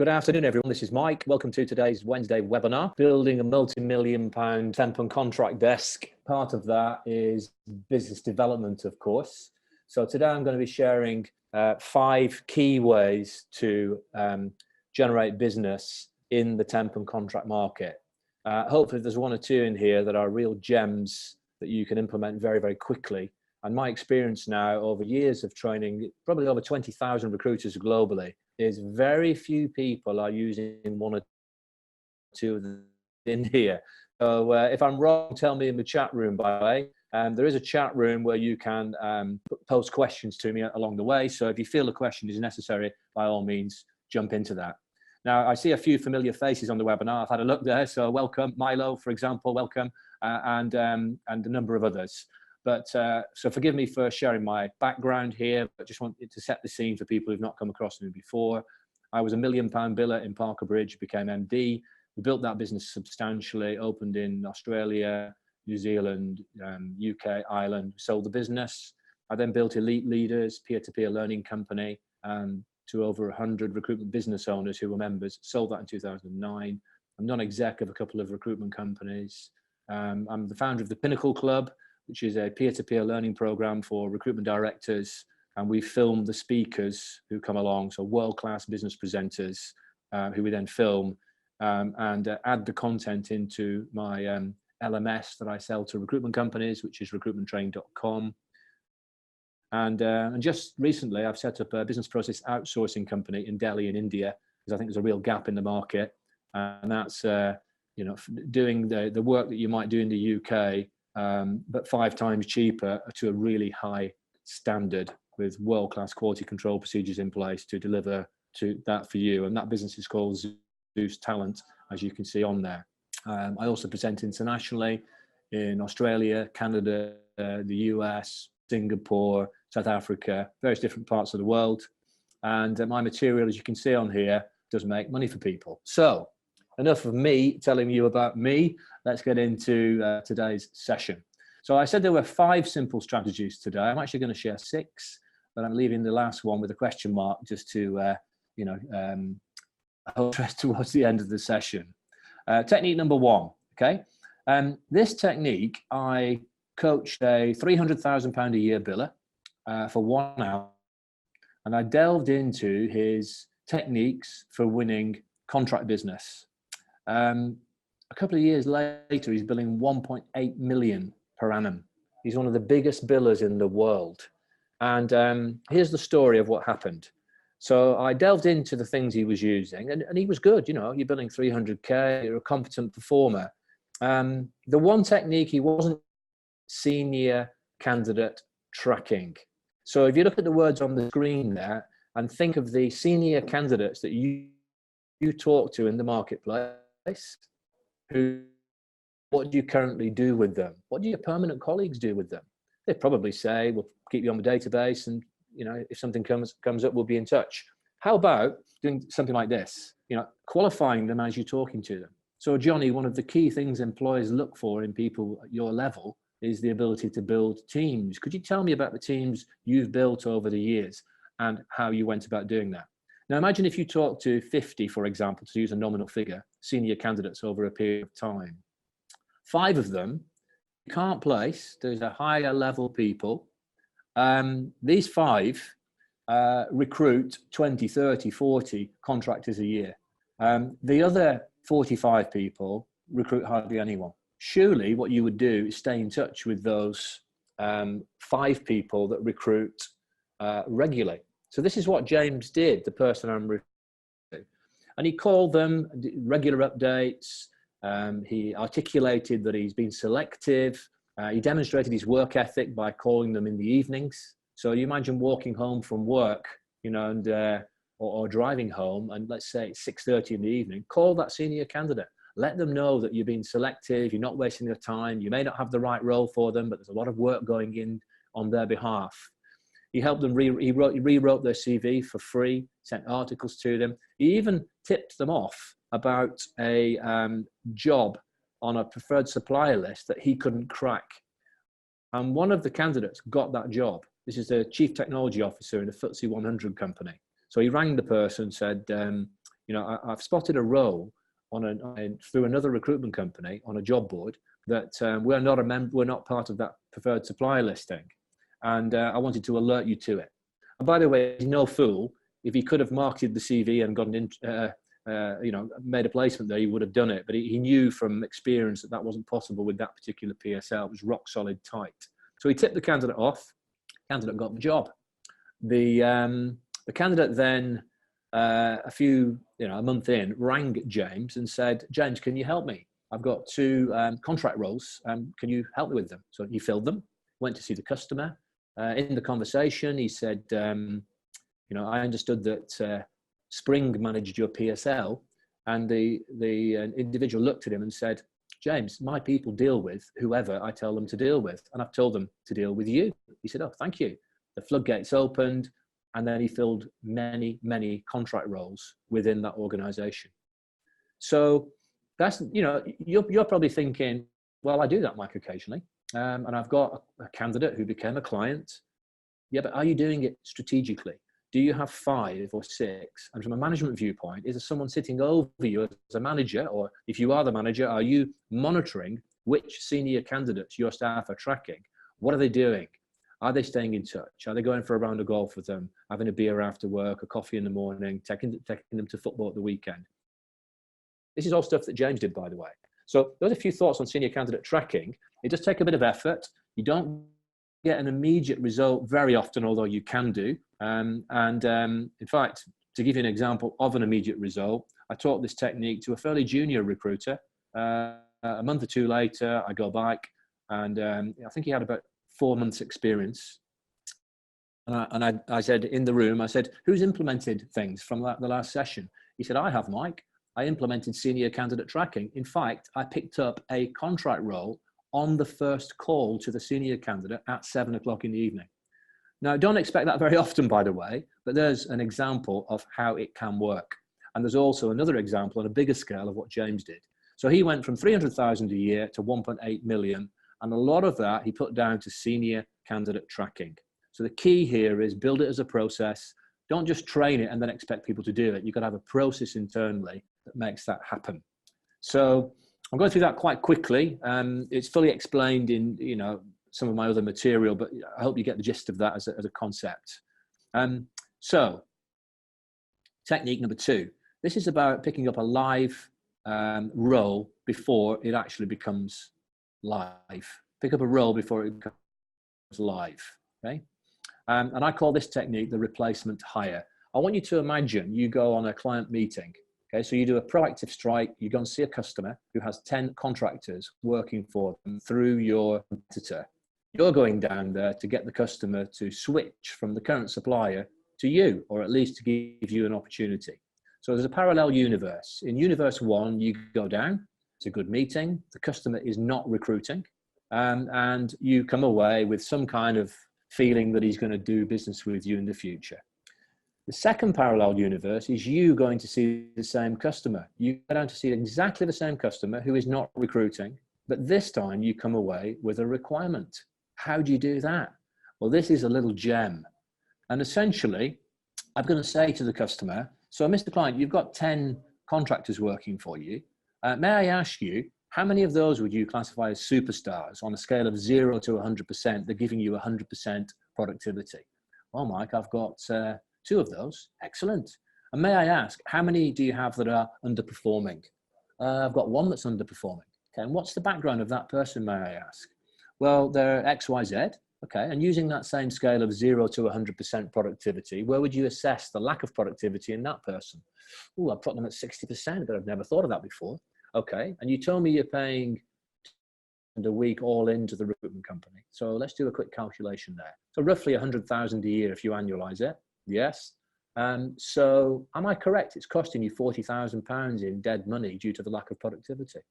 Good afternoon, everyone. This is Mike. Welcome to today's Wednesday webinar, Building a Multi-million-pound Temp and Contract Desk. Part of that is business development, of course. So today I'm going to be sharing 5 key ways to generate business in the temp and contract market. Hopefully there's 1 or 2 in here that are real gems that you can implement very, very quickly. And my experience now over years of training, probably over 20,000 recruiters globally, is very few people are using 1 or 2 of them in here. So if I'm wrong, tell me in the chat room, by the way. There is a chat room where you can post questions to me along the way. So if you feel a question is necessary, by all means, jump into that. Now, I see a few familiar faces on the webinar. I've had a look there. So welcome, Milo, for example, welcome, and a number of others. But so forgive me for sharing my background here, but just wanted to set the scene for people who've not come across me before. I was a £1 million biller in Parker Bridge, became MD. We built that business substantially, opened in Australia, New Zealand, UK, Ireland, sold the business. I then built Elite Leaders, peer-to-peer learning company, to over 100 recruitment business owners who were members, sold that in 2009. I'm non-exec of a couple of recruitment companies. I'm the founder of the Pinnacle Club, which is a peer-to-peer learning program for recruitment directors. And we film the speakers who come along, so world-class business presenters who we then film and add the content into my LMS that I sell to recruitment companies, which is recruitmenttrain.com. And just recently, I've set up a business process outsourcing company in Delhi in India, because I think there's a real gap in the market. And that's doing the work that you might do in the UK, but 5 times cheaper to a really high standard with world-class quality control procedures in place to deliver to that for you. And that business is called Zeus Talent, as you can see on there. I also present internationally in Australia, Canada, the US, Singapore, South Africa, various different parts of the world. And my material, as you can see on here, does make money for people. So enough of me telling you about me. Let's get into today's session. So I said there were 5 simple strategies today. I'm actually going to share 6, but I'm leaving the last one with a question mark just to, hold towards the end of the session. Technique number 1, okay? This technique, I coached a £300,000 a year biller for 1 hour, and I delved into his techniques for winning contract business. A couple of years later, he's billing 1.8 million per annum. He's one of the biggest billers in the world. And here's the story of what happened. So I delved into the things he was using, and he was good. You know, you're billing 300K, you're a competent performer. The one technique, he wasn't senior candidate tracking. So if you look at the words on the screen there and think of the senior candidates that you talk to in the marketplace, what do you currently do with them? What do your permanent colleagues do with them? They probably say, we'll keep you on the database, and if something comes up, we'll be in touch. How about doing something like this? Qualifying them as you're talking to them. So Johnny, one of the key things employers look for in people at your level is the ability to build teams. Could you tell me about the teams you've built over the years and how you went about doing that? Now imagine if you talk to 50, for example, to use a nominal figure, senior candidates over a period of time. 5 of them you can't place. There's a higher level people. These 5 recruit 20, 30, 40 contractors a year. The other 45 people recruit hardly anyone. Surely what you would do is stay in touch with those 5 people that recruit regularly. So this is what James did, the person I'm referring to. And he called them, regular updates. He articulated that he's been selective. He demonstrated his work ethic by calling them in the evenings. So you imagine walking home from work, or driving home, and let's say it's 6:30 in the evening, call that senior candidate. Let them know that you're being selective, you're not wasting their time. You may not have the right role for them, but there's a lot of work going in on their behalf. He helped them, he rewrote their CV for free, sent articles to them. He even tipped them off about a job on a preferred supplier list that he couldn't crack. And one of the candidates got that job. This is the chief technology officer in a FTSE 100 company. So he rang the person and said, I've spotted a role through another recruitment company on a job board that we're not part of that preferred supplier listing. And I wanted to alert you to it. And by the way, he's no fool. If he could have marketed the CV and gotten made a placement there, he would have done it. But he knew from experience that wasn't possible with that particular PSL. It was rock solid tight. So he tipped the candidate off. Candidate got the job. The candidate then, a month in, rang James and said, "James, can you help me? I've got 2 contract roles. Can you help me with them?" So he filled them, went to see the customer. In the conversation, he said, "I understood that Spring managed your PSL," and the individual looked at him and said, "James, my people deal with whoever I tell them to deal with, and I've told them to deal with you." He said, "Oh, thank you." The floodgates opened, and then he filled many, many contract roles within that organization. So that's, you're probably thinking, well, I do that, Mike, occasionally. And I've got a candidate who became a client. Yeah, but are you doing it strategically? Do you have 5 or 6? And from a management viewpoint, is there someone sitting over you as a manager? Or if you are the manager, are you monitoring which senior candidates your staff are tracking? What are they doing? Are they staying in touch? Are they going for a round of golf with them, having a beer after work, a coffee in the morning, taking them to football at the weekend? This is all stuff that James did, by the way. So those are a few thoughts on senior candidate tracking. It does take a bit of effort. You don't get an immediate result very often, although you can do. In fact, to give you an example of an immediate result, I taught this technique to a fairly junior recruiter. A month or 2 later, I go back, and I think he had about 4 months experience. And I said in the room, I said, "Who's implemented things from the last session?" He said, "I have, Mike. I implemented senior candidate tracking. In fact, I picked up a contract role on the first call to the senior candidate at 7 o'clock in the evening." Now, don't expect that very often, by the way, but there's an example of how it can work. And there's also another example on a bigger scale of what James did. So he went from 300,000 a year to 1.8 million. And a lot of that he put down to senior candidate tracking. So the key here is build it as a process. Don't just train it and then expect people to do it. You've got to have a process internally that makes that happen. So I'm going through that quite quickly. It's fully explained in some of my other material, but I hope you get the gist of that as a concept. So technique number 2. This is about picking up a live role before it actually becomes live. Pick up a role before it becomes live. Okay. And I call this technique the replacement hire. I want you to imagine you go on a client meeting. Okay, so you do a proactive strike, you go and see a customer who has 10 contractors working for them through your competitor. You're going down there to get the customer to switch from the current supplier to you, or at least to give you an opportunity. So there's a parallel universe. In universe 1, you go down, it's a good meeting, the customer is not recruiting, and you come away with some kind of feeling that he's going to do business with you in the future. The second parallel universe is you going to see the same customer. You go down to see exactly the same customer who is not recruiting, but this time you come away with a requirement. How do you do that? Well, this is a little gem. And essentially, I'm going to say to the customer, "So, Mr. Client, you've got 10 contractors working for you. May I ask you, how many of those would you classify as superstars on a scale of 0 to 100%? They're giving you 100% productivity." "Well, Mike, I've got 2 of those." "Excellent. And may I ask, how many do you have that are underperforming?" "I've got 1 that's underperforming." "Okay, and what's the background of that person, may I ask?" "Well, they're XYZ." "Okay, and using that same scale of 0 to 100% productivity, where would you assess the lack of productivity in that person?" "Oh, I've put them at 60%, but I've never thought of that before." "Okay, and you told me you're paying a week all into the recruitment company. So let's do a quick calculation there. So roughly 100,000 a year if you annualize it." "Yes." "So am I correct? It's costing you £40,000 in dead money due to the lack of productivity."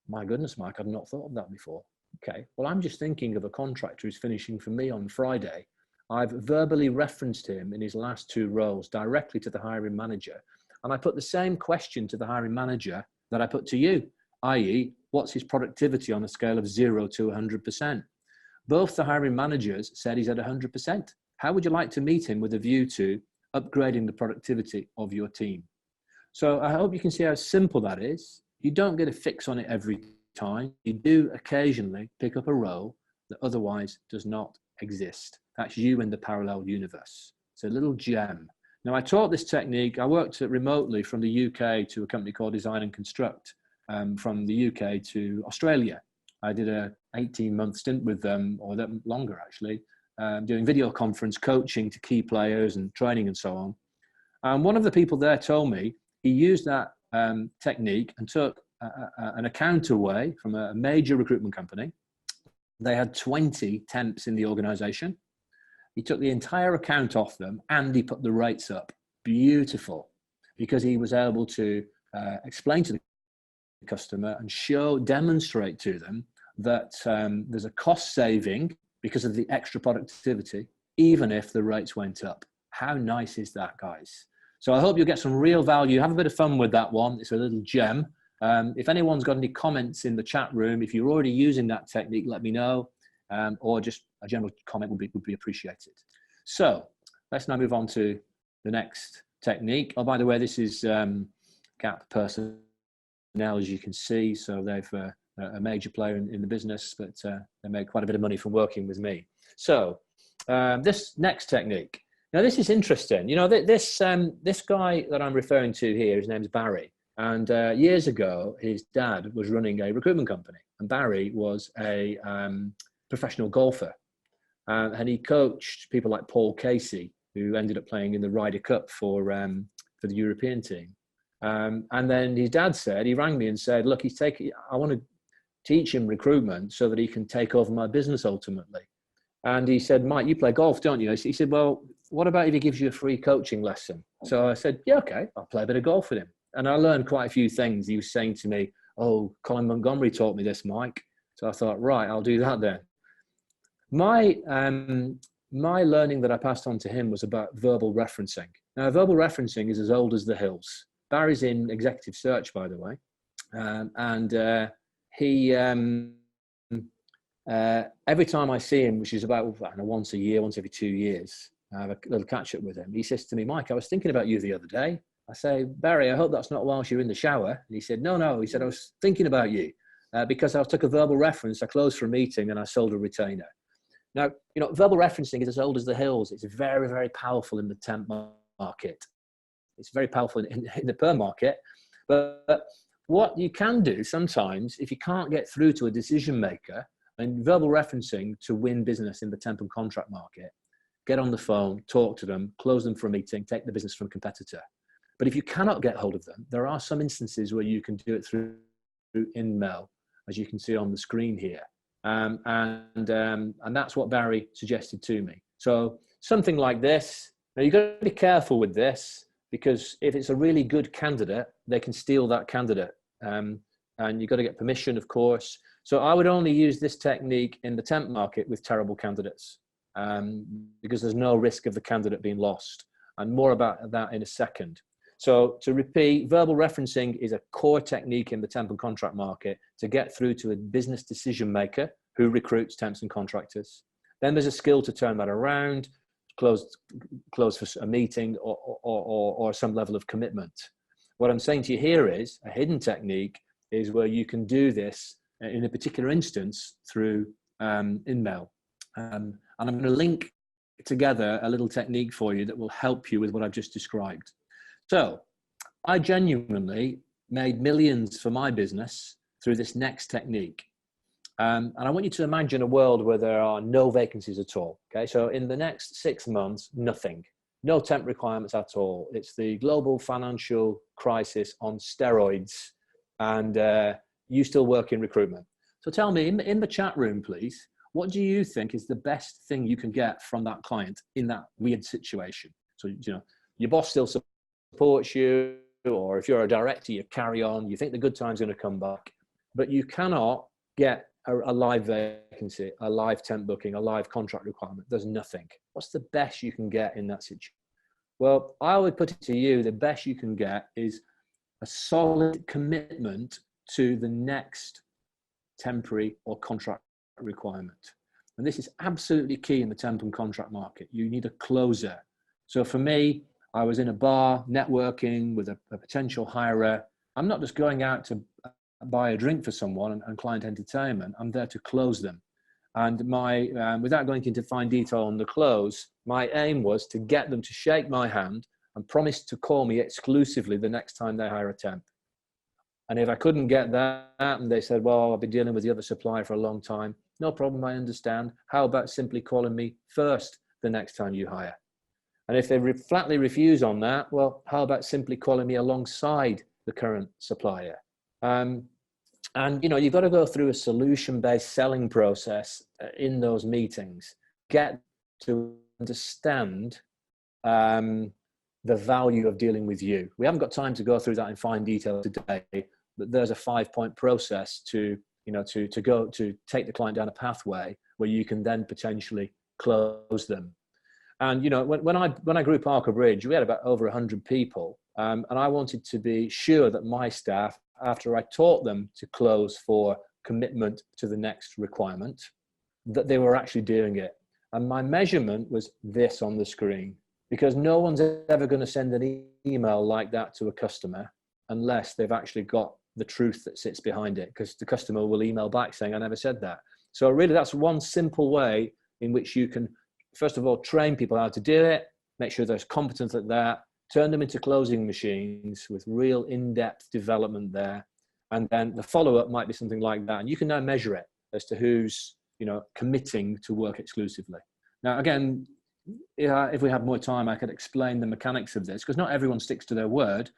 "My goodness, Mike, I've not thought of that before." "Okay, well, I'm just thinking of a contractor who's finishing for me on Friday. I've verbally referenced him in his last 2 roles directly to the hiring manager. And I put the same question to the hiring manager that I put to you, i.e., what's his productivity on a scale of 0 to 100%? Both the hiring managers said he's at 100%. How would you like to meet him with a view to upgrading the productivity of your team? So I hope you can see how simple that is. You don't get a fix on it every time. You do occasionally pick up a role that otherwise does not exist. That's you in the parallel universe. It's a little gem. Now, I taught this technique. I worked remotely from the UK to a company called Design and Construct, from the UK to Australia. I did a 18-month stint with them, or longer actually, doing video conference coaching to key players and training and so on. And one of the people there told me he used that technique and took an account away from a major recruitment company. They had 20 temps in the organization. He took the entire account off them and he put the rates up. Beautiful, because he was able to explain to the customer and demonstrate to them that there's a cost saving because of the extra productivity, even if the rates went up. How nice is that, guys? So I hope you'll get some real value. Have a bit of fun with that one. It's a little gem. If anyone's got any comments in the chat room, if you're already using that technique, let me know, or just a general comment would be appreciated. So let's now move on to the next technique. Oh, by the way, this is Gap personnel, as you can see. So they've a major player in the business, but they made quite a bit of money from working with me. So this next technique. Now, this is interesting. You know, this guy that I'm referring to here, his name's Barry. And years ago, his dad was running a recruitment company. And Barry was a professional golfer. And he coached people like Paul Casey, who ended up playing in the Ryder Cup for the European team. And then his dad said, he rang me and said, look, I want to teach him recruitment so that he can take over my business ultimately. And he said, Mike, you play golf, don't you? He said, well, what about if he gives you a free coaching lesson? So I said, yeah, okay, I'll play a bit of golf with him. And I learned quite a few things. He was saying to me, oh, Colin Montgomery taught me this, Mike. So I thought, right, I'll do that then. My learning that I passed on to him was about verbal referencing. Now, verbal referencing is as old as the hills. Barry's in executive search, by the way. Every time I see him, which is about, I don't know, once a year, once every 2 years, I have a little catch up with him. He says to me, Mike, I was thinking about you the other day. I say, Barry, I hope that's not whilst you're in the shower. And he said, no. He said, I was thinking about you because I took a verbal reference. I closed for a meeting and I sold a retainer. Now, you know, verbal referencing is as old as the hills. It's very, very powerful in the temp market. It's very powerful in the perm market. But what you can do sometimes, if you can't get through to a decision maker, and verbal referencing to win business in the temp and contract market, get on the phone, talk to them, close them for a meeting, take the business from a competitor. But if you cannot get hold of them, there are some instances where you can do it through Inmail, as you can see on the screen here. And that's what Barry suggested to me. So something like this. Now, you've got to be careful with this, because if it's a really good candidate, they can steal that candidate. And you've got to get permission, of course. So I would only use this technique in the temp market with terrible candidates, because there's no risk of the candidate being lost. And more about that in a second. So to repeat, verbal referencing is a core technique in the temp and contract market to get through to a business decision maker who recruits temps and contractors. Then there's a skill to turn that around, close for a meeting or some level of commitment. What I'm saying to you here is a hidden technique is where you can do this in a particular instance through Inmail. And I'm going to link together a little technique for you that will help you with what I've just described. So I genuinely made millions for my business through this next technique. And I want you to imagine a world where there are no vacancies at all. Okay, so in the next 6 months, nothing, no temp requirements at all. It's the global financial crisis on steroids, and you still work in recruitment. So tell me in the chat room, please, what do you think is the best thing you can get from that client in that weird situation? So, you know, your boss still supports you, or if you're a director, you carry on, you think the good time's going to come back, but you cannot get a live vacancy, a live temp booking, a live contract requirement. There's nothing. What's the best you can get in that situation? Well, I would put it to you, the best you can get is a solid commitment to the next temporary or contract requirement. And this is absolutely key in the temp and contract market. You need a closer. So for me, I was in a bar networking with a potential hirer. I'm not just going out to buy a drink for someone and client entertainment. I'm there to close them. And without going into fine detail on the close, my aim was to get them to shake my hand and promise to call me exclusively the next time they hire a temp. And if I couldn't get that, and they said, well, I've been dealing with the other supplier for a long time, no problem, I understand. How about simply calling me first the next time you hire? And if they flatly refuse on that, well, how about simply calling me alongside the current supplier? And you've got to go through a solution-based selling process in those meetings, get to understand the value of dealing with you. We haven't got time to go through that in fine detail today, but there's a 5-point process to take the client down a pathway where you can then potentially close them. And when I grew Parker Bridge, we had about over 100 people, and I wanted to be sure that my staff, after I taught them to close for commitment to the next requirement, that they were actually doing it. And my measurement was this on the screen, because no one's ever going to send an email like that to a customer unless they've actually got the truth that sits behind it, because the customer will email back saying, I never said that. So really, that's one simple way in which you can, first of all, train people how to do it, make sure they're competent at that, turn them into closing machines with real in-depth development there. And then the follow-up might be something like that. And you can now measure it as to who's, committing to work exclusively. Now, again, if we had more time, I could explain the mechanics of this, because not everyone sticks to their word.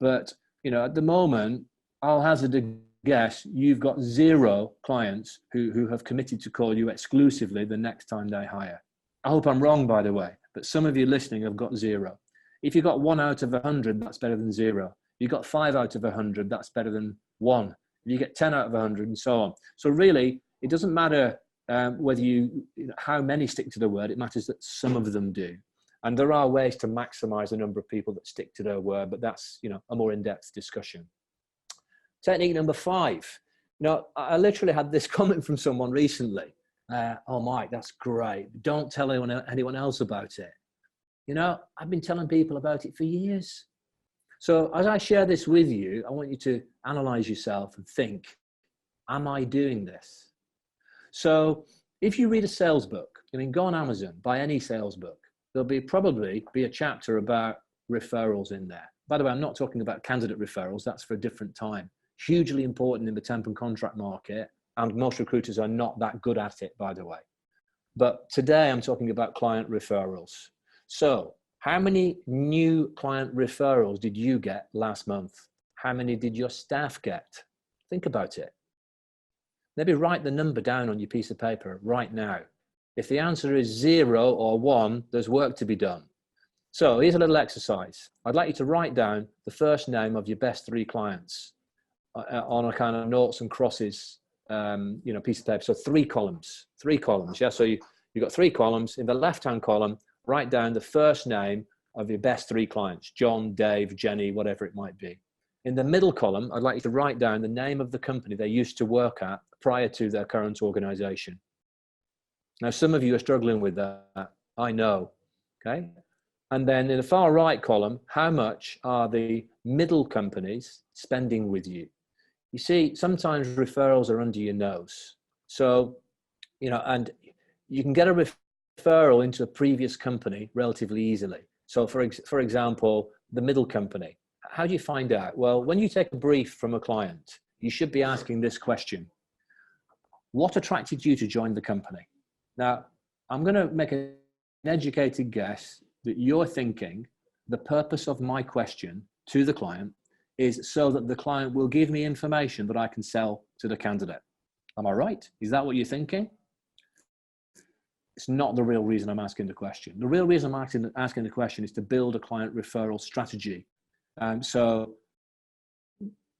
But, at the moment, I'll hazard a guess, you've got 0 clients who have committed to call you exclusively the next time they hire. I hope I'm wrong, by the way, but some of you listening have got 0. If you've got 1 out of 100, that's better than 0. You've got 5 out of 100, that's better than 1. If you get 10 out of 100 and so on. So really, it doesn't matter whether how many stick to the word, it matters that some of them do. And there are ways to maximize the number of people that stick to their word, but that's, a more in-depth discussion. Technique number 5. I literally had this comment from someone recently. Oh, Mike, that's great. Don't tell anyone else about it. I've been telling people about it for years. So as I share this with you, I want you to analyze yourself and think, am I doing this? So if you read a sales book, go on Amazon, buy any sales book, there'll probably be a chapter about referrals in there. By the way, I'm not talking about candidate referrals. That's for a different time. Hugely important in the temp and contract market. And most recruiters are not that good at it, by the way. But today I'm talking about client referrals. So how many new client referrals did you get last month? How many did your staff get? Think about it. Maybe write the number down on your piece of paper right now. If the answer is 0 or 1, there's work to be done. So here's a little exercise. I'd like you to write down the first name of your best 3 clients on a kind of noughts and crosses piece of paper. So 3 columns, yeah. So you've got 3 columns. In the left-hand column, write down the first name of your best 3 clients, John, Dave, Jenny, whatever it might be. In the middle column, I'd like you to write down the name of the company they used to work at prior to their current organization. Now, some of you are struggling with that, I know, okay? And then in the far right column, how much are the middle companies spending with you? You see, sometimes referrals are under your nose. So, and you can get a referral into a previous company relatively easily. So for example, the middle company, how do you find out? Well, when you take a brief from a client, you should be asking this question: what attracted you to join the company? Now, I'm going to make an educated guess that you're thinking the purpose of my question to the client is so that the client will give me information that I can sell to the candidate. Am I right? Is that what you're thinking? It's not the real reason I'm asking the question. The real reason I'm asking the question is to build a client referral strategy. So,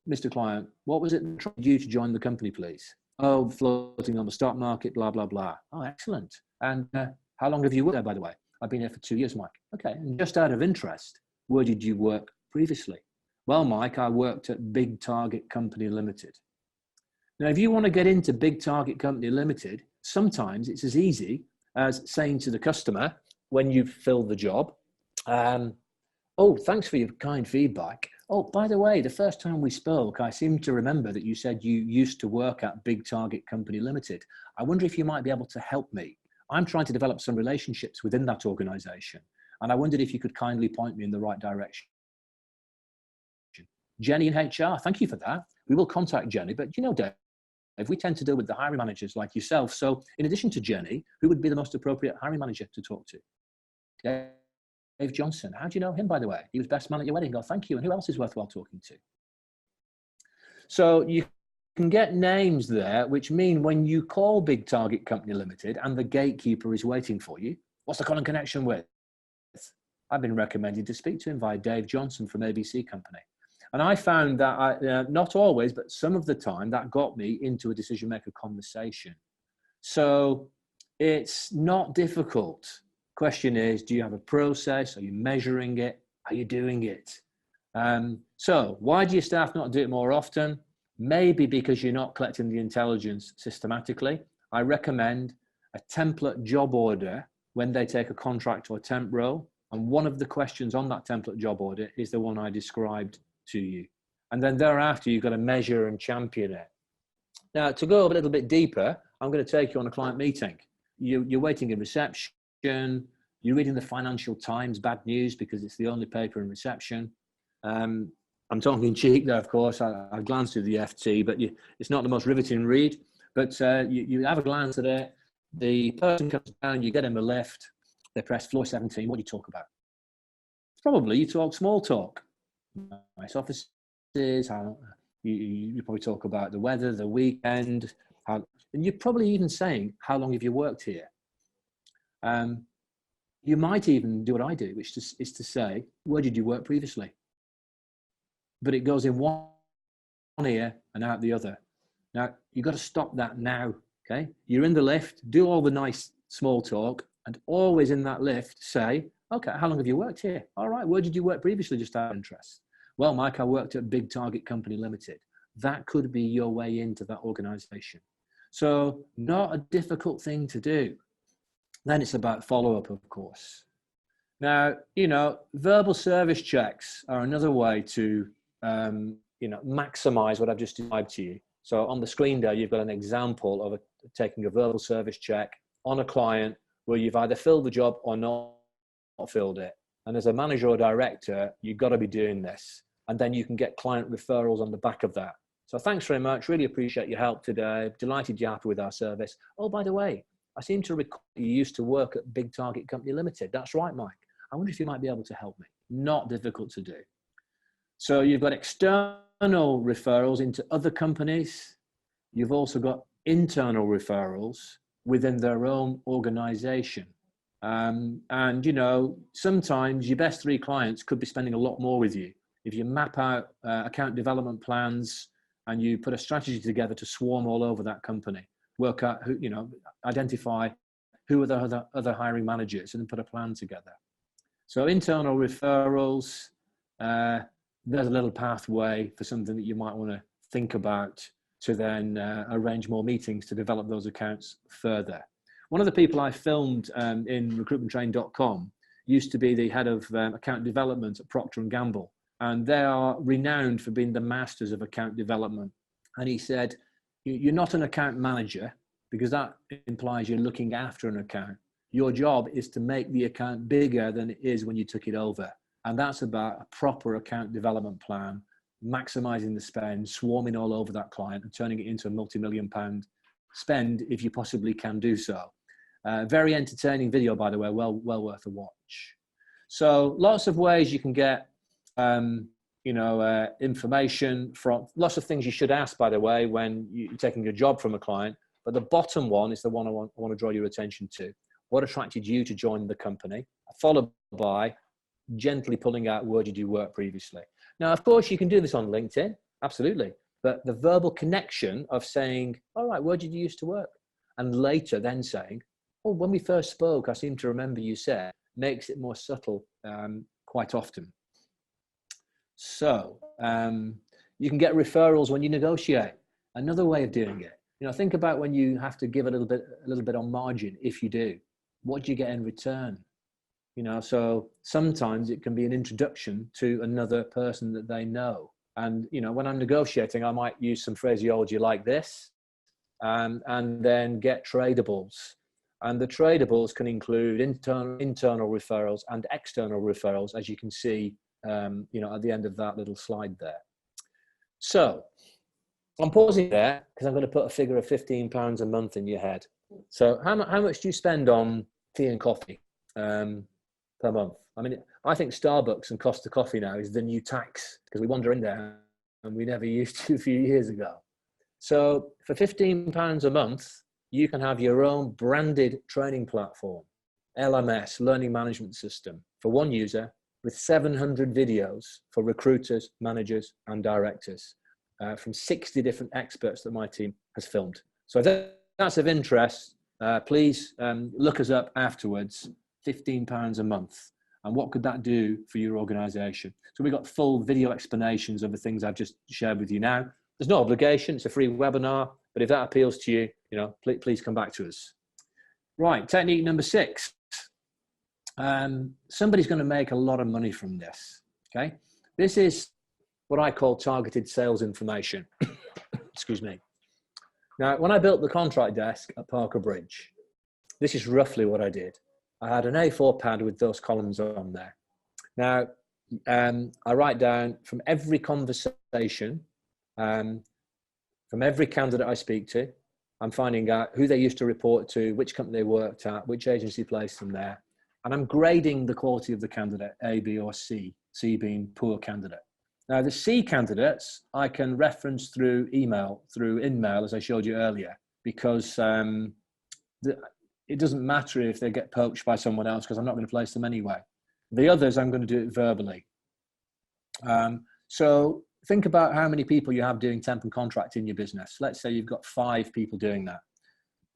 Mr. Client, what was it that attracted you to join the company, please? Oh, floating on the stock market, blah, blah, blah. Oh, excellent. And how long have you worked there, by the way? I've been here for 2 years, Mike. Okay, and just out of interest, where did you work previously? Well, Mike, I worked at Big Target Company Limited. Now, if you want to get into Big Target Company Limited, sometimes it's as easy as saying to the customer when you've filled the job, Oh, thanks for your kind feedback. Oh, by the way, the first time we spoke, I seem to remember that you said you used to work at Big Target Company Limited. I wonder if you might be able to help me. I'm trying to develop some relationships within that organization, and I wondered if you could kindly point me in the right direction. Jenny in HR, thank you for that. We will contact Jenny, but you know, Dave, we tend to deal with the hiring managers like yourself. So in addition to Jenny, who would be the most appropriate hiring manager to talk to? Dave Johnson. How do you know him, by the way? He was best man at your wedding. Oh, thank you. And who else is worthwhile talking to? So you can get names there, which mean when you call Big Target Company Limited and the gatekeeper is waiting for you, what's the common connection with? I've been recommended to speak to him via Dave Johnson from ABC Company. And I found that not always, but some of the time that got me into a decision maker conversation. So it's not difficult. Question is, do you have a process? Are you measuring it? Are you doing it? So why do your staff not do it more often? Maybe because you're not collecting the intelligence systematically. I recommend a template job order when they take a contract or a temp role. And one of the questions on that template job order is the one I described to you. And then thereafter, you've got to measure and champion it. Now, to go a little bit deeper, I'm going to take you on a client meeting. You're waiting in reception. You're reading the Financial Times, bad news, because it's the only paper in reception. I'm talking in cheek there, of course. I glanced through the FT, but it's not the most riveting read. But you have a glance at it. The person comes down, you get him a lift. They press floor 17. What do you talk about? Probably you talk small talk. Nice offices. You probably talk about the weather, the weekend, and you're probably even saying, how long have you worked here? You might even do what I do, which is to say, where did you work previously? But it goes in one ear and out the other. Now, you've got to stop that now, okay? You're in the lift, do all the nice small talk, and always in that lift say, okay, how long have you worked here? All right, where did you work previously, just out of interest? Well, Mike, I worked at Big Target Company Limited. That could be your way into that organization. So not a difficult thing to do. Then it's about follow-up, of course. Now, verbal service checks are another way to, maximize what I've just described to you. So on the screen there, you've got an example of taking a verbal service check on a client where you've either filled the job or not filled it. And as a manager or director, you've got to be doing this. And then you can get client referrals on the back of that. So thanks very much. Really appreciate your help today. Delighted you're happy with our service. Oh, by the way, I seem to recall you used to work at Big Target Company Limited. That's right, Mike. I wonder if you might be able to help me. Not difficult to do. So you've got external referrals into other companies. You've also got internal referrals within their own organization. And, sometimes your best 3 clients could be spending a lot more with you. If you map out account development plans and you put a strategy together to swarm all over that company, work out who, identify who are the other hiring managers and then put a plan together. So internal referrals, there's a little pathway for something that you might want to think about to then arrange more meetings to develop those accounts further. One of the people I filmed in recruitmenttrain.com used to be the head of account development at Procter & Gamble. And they are renowned for being the masters of account development. And he said, you're not an account manager, because that implies you're looking after an account. Your job is to make the account bigger than it is when you took it over. And that's about a proper account development plan, maximizing the spend, swarming all over that client and turning it into a multi-million-pound spend if you possibly can do so. Very entertaining video, by the way, well worth a watch. So lots of ways you can get information from, lots of things you should ask, by the way, when you're taking a job from a client. But the bottom one is the one I want to draw your attention to. What attracted you to join the company? Followed by gently pulling out, where did you work previously? Now, of course, you can do this on LinkedIn, absolutely. But the verbal connection of saying, all right, where did you used to work? And later then saying, oh, when we first spoke, I seem to remember you said, makes it more subtle quite often. So you can get referrals when you negotiate. Another way of doing it. Think about when you have to give a little bit on margin. If you do, what do you get in return? So sometimes it can be an introduction to another person that they know. And, when I'm negotiating, I might use some phraseology like this, and then get tradables. And the tradables can include internal referrals and external referrals, as you can see, at the end of that little slide there. So I'm pausing there because I'm going to put a figure of £15 a month in your head. So how much do you spend on tea and coffee per month? I mean, I think Starbucks and Costa Coffee now is the new tax, because we wander in there and we never used to a few years ago. So for £15 a month, you can have your own branded training platform, LMS, learning management system, for one user, with 700 videos for recruiters, managers, and directors from 60 different experts that my team has filmed. So if that's of interest, please look us up afterwards. £15 a month. And what could that do for your organization? So we've got full video explanations of the things I've just shared with you now. There's no obligation. It's a free webinar. But if that appeals to you, please come back to us. Right, technique number 6. Somebody's going to make a lot of money from this. Okay, this is what I call targeted sales information. Excuse me. Now, when I built the contract desk at Parker Bridge, this is roughly what I did. I had an A4 pad with those columns on there. Now, I write down from every conversation, from every candidate I speak to, I'm finding out who they used to report to, which company they worked at, which agency placed them there. And I'm grading the quality of the candidate, A, B, or C, C being poor candidate. Now, the C candidates, I can reference through email, through Inmail, as I showed you earlier, because it doesn't matter if they get poached by someone else, because I'm not going to place them anyway. The others, I'm going to do it verbally. So think about how many people you have doing temp and contract in your business. Let's say you've got 5 people doing that.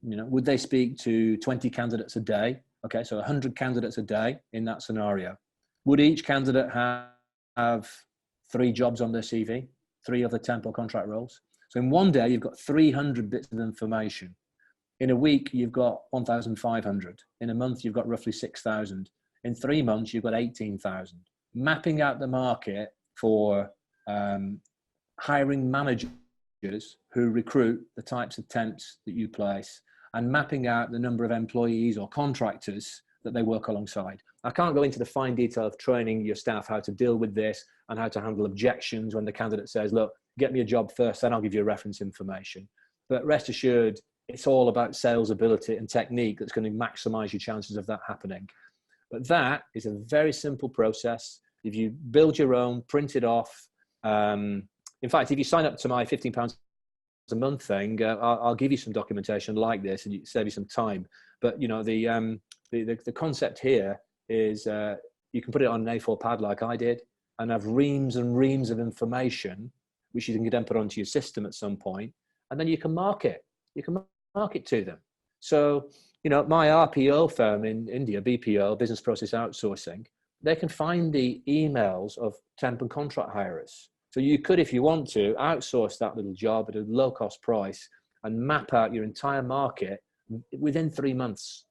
Would they speak to 20 candidates a day? Okay, so 100 candidates a day in that scenario. Would each candidate have 3 jobs on their CV, 3 other temp or contract roles? So in one day, you've got 300 bits of information. In a week, you've got 1,500. In a month, you've got roughly 6,000. In 3 months, you've got 18,000. Mapping out the market for hiring managers who recruit the types of temps that you place, and mapping out the number of employees or contractors that they work alongside. I can't go into the fine detail of training your staff how to deal with this and how to handle objections when the candidate says, look, get me a job first, then I'll give you reference information. But rest assured, it's all about sales ability and technique that's going to maximize your chances of that happening. But that is a very simple process. If you build your own, print it off. In fact, if you sign up to my £15 a month thing, I'll give you some documentation like this and save you some time. But the concept here is you can put it on an A4 pad like I did and have reams and reams of information, which you can then put onto your system at some point, and then you can market. You can market to them. So, my RPO firm in India, BPO, Business Process Outsourcing, they can find the emails of temp and contract hirers. So you could, if you want to, outsource that little job at a low-cost price and map out your entire market within 3 months.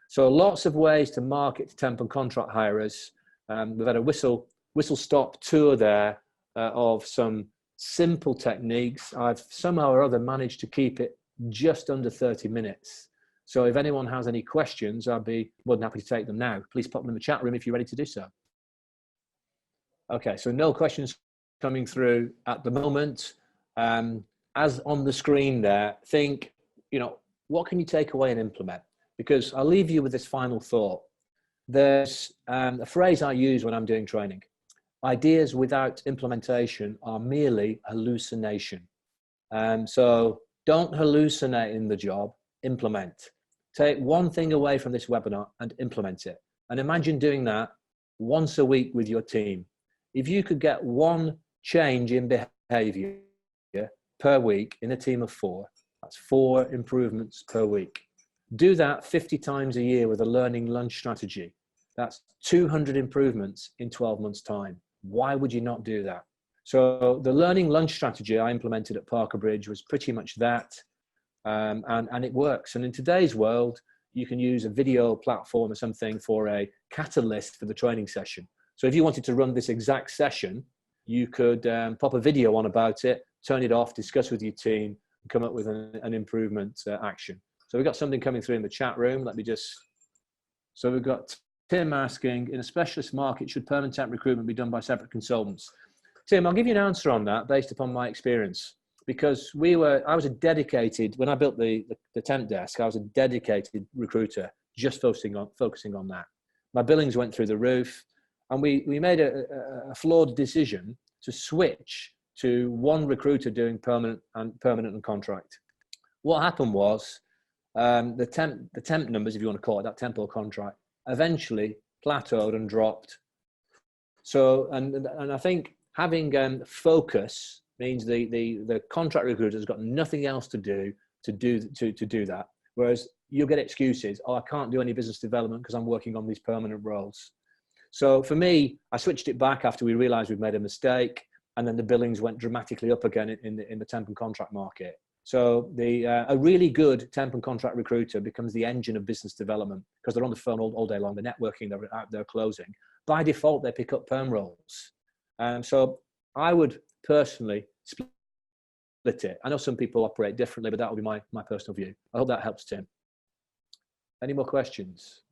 So lots of ways to market to temp and contract hirers. We've had a whistle-stop tour there of some simple techniques. I've somehow or other managed to keep it just under 30 minutes. So if anyone has any questions, I'd be more than happy to take them now. Please pop them in the chat room if you're ready to do so. Okay, so no questions coming through at the moment. As on the screen there, think, what can you take away and implement? Because I'll leave you with this final thought. There's a phrase I use when I'm doing training. Ideas without implementation are merely hallucination. So don't hallucinate in the job, implement. Take one thing away from this webinar and implement it. And imagine doing that once a week with your team. If you could get one change in behavior per week in a team of 4, that's 4 improvements per week. Do that 50 times a year with a learning lunch strategy. That's 200 improvements in 12 months' time. Why would you not do that? So the learning lunch strategy I implemented at Parker Bridge was pretty much that. And it works. And in today's world, you can use a video platform or something for a catalyst for the training session. So if you wanted to run this exact session, you could pop a video on about it, turn it off, discuss with your team, and come up with an improvement action. So we've got something coming through in the chat room. So we've got Tim asking, in a specialist market, should permanent temp recruitment be done by separate consultants? Tim, I'll give you an answer on that based upon my experience, because I was a dedicated, when I built the temp desk, I was a dedicated recruiter just focusing on that. My billings went through the roof, and we made a flawed decision to switch to one recruiter doing permanent and contract. What happened was the temp numbers, if you want to call it that, temp or contract, eventually plateaued and dropped. So, and I think having focus means the contract recruiter has got nothing else to do that. Whereas you'll get excuses. Oh, I can't do any business development because I'm working on these permanent roles. So for me, I switched it back after we realized we'd made a mistake, and then the billings went dramatically up again in the temp and contract market. So a really good temp and contract recruiter becomes the engine of business development because they're on the phone all day long, they're networking, they're out there closing. By default, they pick up perm roles. So I would personally split it. I know some people operate differently, but that would be my personal view. I hope that helps, Tim. Any more questions?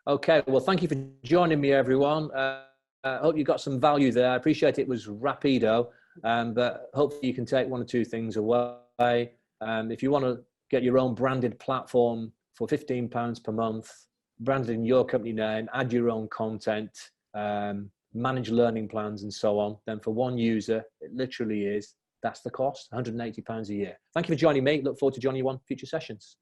Okay, well, thank you for joining me, everyone. I hope you got some value there. I appreciate it was rapido, but hopefully you can take one or two things away. If you want to get your own branded platform for £15 per month, branded in your company name, add your own content, manage learning plans and so on, then for one user, it literally that's the cost, £180 a year. Thank you for joining me. Look forward to joining you on future sessions.